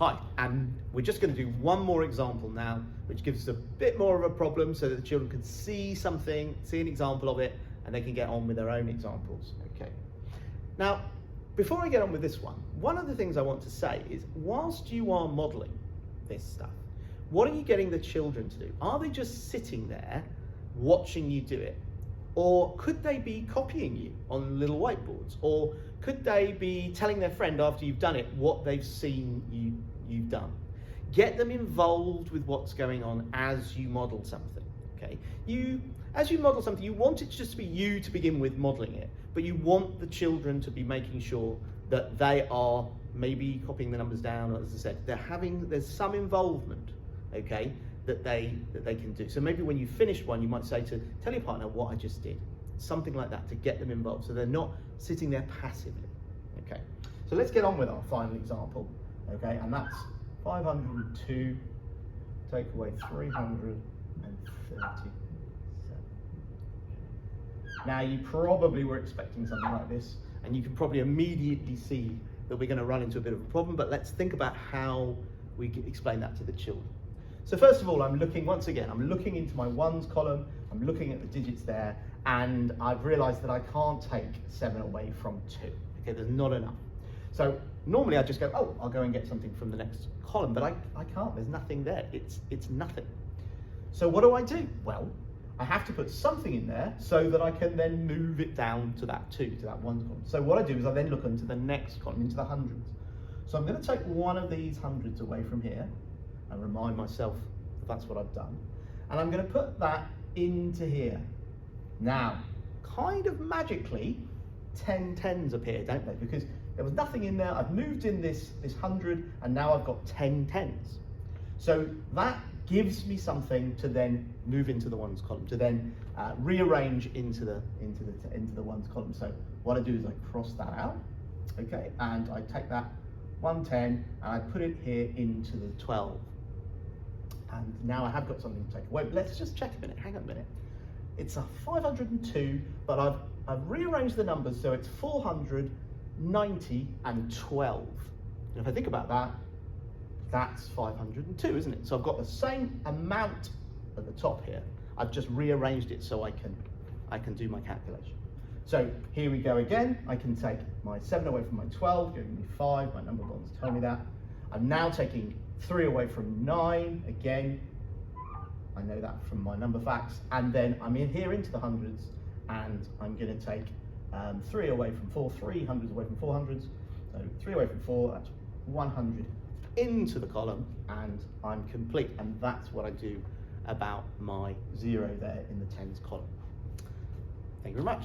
Hi, and we're just going to do one more example now, which gives us a bit more of a problem so that the children can see something, see an example of it, and they can get on with their own examples. Okay. Now, before I get on with this one of the things I want to say is, whilst you are modelling this stuff, what are you getting the children to do? Are they just sitting there watching you do it? Or could they be copying you on little whiteboards? Or could they be telling their friend after you've done it what they've seen you've done? Get them involved with what's going on as you model something, okay? As you model something, you want it just to be you to begin with modeling it, but you want the children to be making sure that they are maybe copying the numbers down, or as I said, there's some involvement, okay, that they can do. So maybe when you finish one, you might say tell your partner what I just did, something like that, to get them involved so they're not sitting there passively. Okay, so let's get on with our final example. Okay, and that's 502 take away 337. Now you probably were expecting something like this, and you can probably immediately see that we're going to run into a bit of a problem, but let's think about how we can explain that to the children. So first of all, I'm looking into my ones column, I'm looking at the digits there, and I've realized that I can't take 7 away from 2. Okay, there's not enough. So normally I just go, oh, I'll go and get something from the next column, but I can't, there's nothing there, it's nothing. So what do? Well, I have to put something in there so that I can then move it down to that 2, to that ones column. So what I do is I then look into the next column, into the hundreds. So I'm going to take one of these hundreds away from here, and remind myself that that's what I've done. And I'm going to put that into here. Now, kind of magically, 10 tens appear, don't they? Because there was nothing in there. I've moved in this 100, and now I've got 10 tens. So that gives me something to then move into the ones column, to then rearrange into the ones column. So what I do is I cross that out, okay, and I take that 110 and I put it here into the 12. And now I have got something to take away. But let's just check a minute, hang on a minute. It's a 502, but I've rearranged the numbers so it's 400, 90, and 12. And if I think about that, that's 502, isn't it? So I've got the same amount at the top here. I've just rearranged it so I can do my calculation. So here we go again. I can take my 7 away from my 12, giving me 5. My number bonds tell me that. I'm now taking 3 away from 9, again, I know that from my number facts, and then I'm in here into the hundreds, and I'm going to take 3 away from 4, 300s away from 400s, so 3 away from 4, that's 100 into the column, and I'm complete, and that's what I do about my 0 there in the tens column. Thank you very much.